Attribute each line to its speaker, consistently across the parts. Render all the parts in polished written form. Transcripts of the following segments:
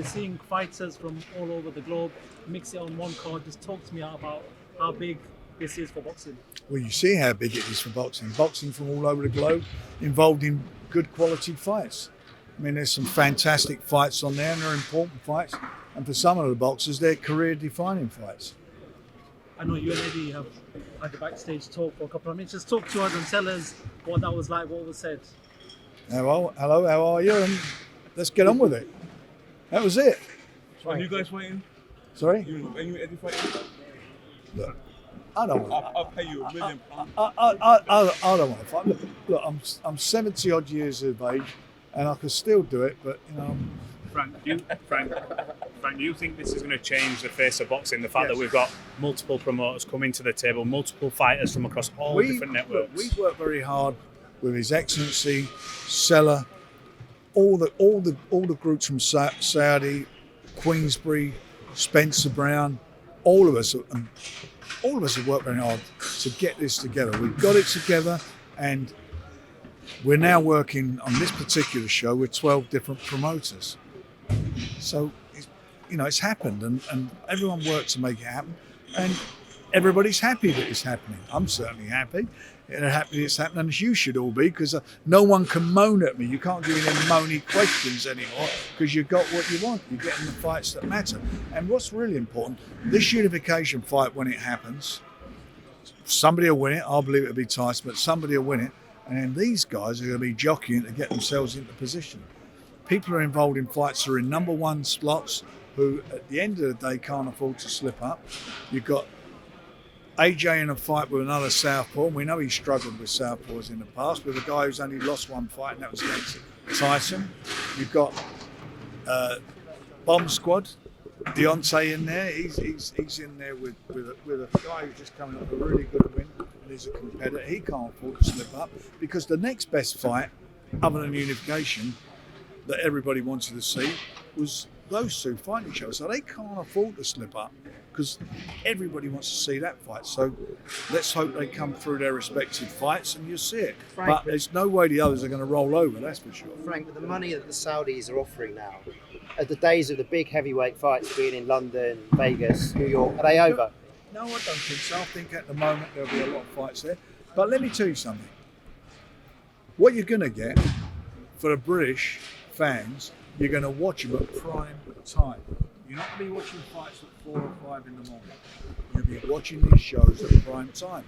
Speaker 1: we're seeing fighters from all over the globe mix it on one card. Just talk to me about how big this is for boxing.
Speaker 2: Well, you see how big it is for boxing. Boxing from all over the globe, involved in good quality fights. I mean, there's some fantastic fights on there, and they're important fights. And for some of the boxers, they're career-defining fights.
Speaker 1: I know you and Eddie have had the backstage talk for a couple of minutes. Just talk to us and tell us what that was like, what was said.
Speaker 2: Hello, how are you? And let's get on with it. That was it.
Speaker 3: Are you guys fighting?
Speaker 2: Sorry?
Speaker 3: Are you Eddie fighting?
Speaker 2: Look, I don't want.
Speaker 3: I'll pay you £1 million.
Speaker 2: I don't want to fight. Look, I'm 70 odd years of age, and I can still do it. But you know,
Speaker 4: Frank, do you think this is going to change the face of boxing? The fact that we've got multiple promoters coming to the table, multiple fighters from across all different networks.
Speaker 2: Look, we work very hard with His Excellency, Seller, all the groups from Saudi, Queensbury, Spencer Brown, all of us have worked very hard to get this together. We've got it together, and we're now working on this particular show with 12 different promoters. So, it's happened, and everyone worked to make it happen, and everybody's happy that it's happening. I'm certainly happy. And happy it's happening, as you should all be, because no one can moan at me. You can't give me them moany questions anymore, because you've got what you want. You're getting the fights that matter. And what's really important, this unification fight, when it happens, somebody will win it. I believe it'll be Tyson, but somebody will win it. And then these guys are going to be jockeying to get themselves into position. People are involved in fights who are in number one slots, who at the end of the day can't afford to slip up. You've got AJ in a fight with another southpaw, and we know he's struggled with southpaws in the past, with a guy who's only lost one fight, and that was against Tyson. You've got Bomb Squad, Deontay in there. He's in there with a guy who's just coming off a really good win, and he's a competitor. He can't afford to slip up, because the next best fight, other than unification, that everybody wanted to see was those two fighting each other. So they can't afford to slip up, because everybody wants to see that fight. So let's hope they come through their respective fights and you'll see it.
Speaker 5: Frank,
Speaker 2: but there's no way the others are going to roll over, that's for sure.
Speaker 5: Frank, with the money that the Saudis are offering now, are the days of the big heavyweight fights being in London, Vegas, New York, are they over?
Speaker 2: No, I don't think so. I think at the moment there'll be a lot of fights there. But let me tell you something. What you're going to get for the British fans, you're going to watch them at prime time. You're not going to be watching fights at 4 or 5 in the morning. You'll be watching these shows at prime time.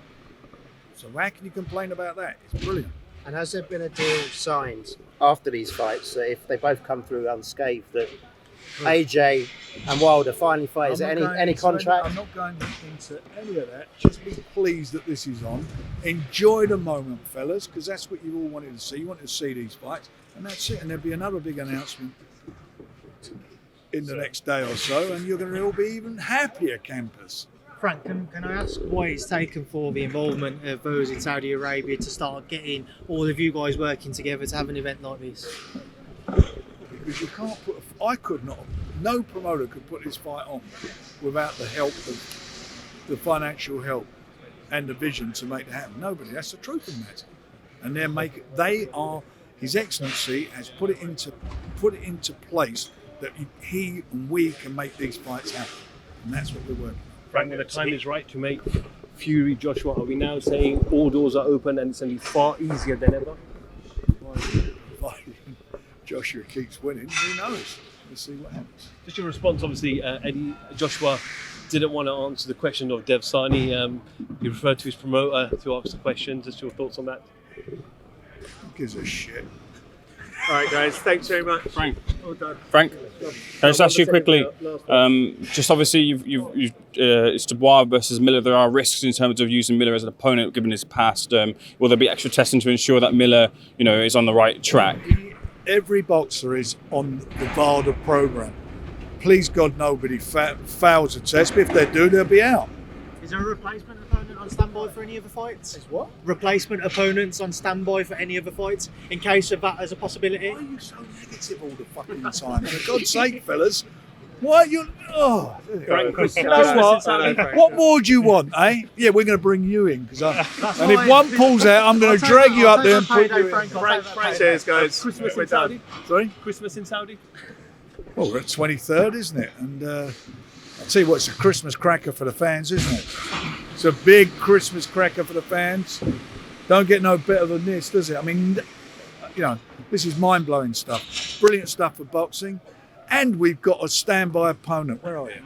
Speaker 2: So how can you complain about that? It's brilliant.
Speaker 5: And has there been a deal signed after these fights that if they both come through unscathed, that AJ and Wilder finally fight? Is there any contract?
Speaker 2: I'm not going into any of that. Just be pleased that this is on. Enjoy the moment, fellas, because that's what you all wanted to see. You wanted to see these fights, and that's it. And there'll be another big announcement in the next day or so, and you're going to all be even happier campers.
Speaker 6: Frank, can I ask what it's taken for the involvement of those in Saudi Arabia to start getting all of you guys working together to have an event like this?
Speaker 2: Because you can't I could not, no promoter could put this fight on without the help of the financial help and the vision to make it happen. Nobody. That's the truth of the matter. And they are, His Excellency has put it into place that he and we can make these fights happen, and that's what we're working on.
Speaker 7: Frank, when the time is right to make Fury Joshua, are we now saying all doors are open and it's going to be far easier than ever?
Speaker 2: Joshua keeps winning, who knows? We'll see what happens.
Speaker 7: Just your response, obviously, Eddie, Joshua didn't want to answer the question of Dev Sani. He referred to his promoter to ask the question. Just your thoughts on that?
Speaker 2: Who gives a shit?
Speaker 8: All right, guys. Thanks very much,
Speaker 4: Frank.
Speaker 8: Well done.
Speaker 4: Frank, can I just ask you quickly? Just obviously, it's Dubois versus Miller. There are risks in terms of using Miller as an opponent, given his past. Will there be extra testing to ensure that Miller, is on the right track?
Speaker 2: Every boxer is on the VADA program. Please God, nobody fails a test. But if they do, they'll be out.
Speaker 6: Is there a replacement opponent on standby for any other fights?
Speaker 2: Is what?
Speaker 6: Replacement opponents on standby for any other fights in case of that as a possibility?
Speaker 2: Why are you so negative all the fucking time? For God's sake, fellas. Why are you... Oh,
Speaker 4: Frank,
Speaker 2: you know what more do you want, eh? Yeah, we're going to bring you in. And if one pulls out, I'm going to drag you up there and put you in.
Speaker 8: Frank, cheers, guys.
Speaker 4: Christmas
Speaker 8: We're
Speaker 4: in Saudi?
Speaker 8: done.
Speaker 2: Sorry?
Speaker 4: Christmas in Saudi?
Speaker 2: Well, we're at 23rd, isn't it? And I'll tell you what, it's a Christmas cracker for the fans, isn't it? It's a big Christmas cracker for the fans. Don't get no better than this, does it? I mean, you know, this is mind-blowing stuff. Brilliant stuff for boxing. And we've got a standby opponent. Where are you?